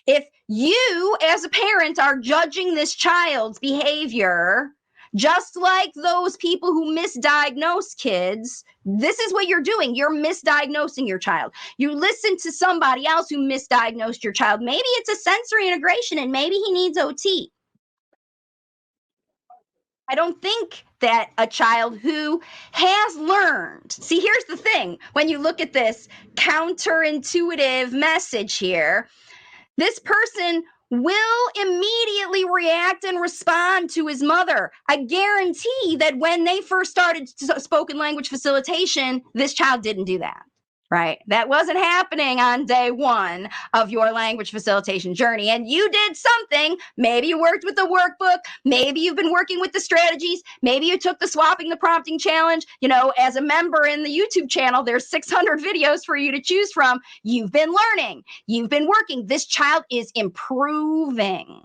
If you, as a parent, are judging this child's behavior, just like those people who misdiagnose kids, this is what you're doing. You're misdiagnosing your child. You listen to somebody else who misdiagnosed your child. Maybe it's a sensory integration and maybe he needs OT. I don't think that a child who has learned, see, here's the thing. When you look at this counterintuitive message here, this person will immediately react and respond to his mother. I guarantee that when they first started spoken language facilitation, this child didn't do that. Right? That wasn't happening on day one of your language facilitation journey. And you did something. Maybe you worked with the workbook. Maybe you've been working with the strategies. Maybe you took the swapping the prompting challenge. You know, as a member in the YouTube channel, there's 600 videos for you to choose from. You've been learning. You've been working. This child is improving.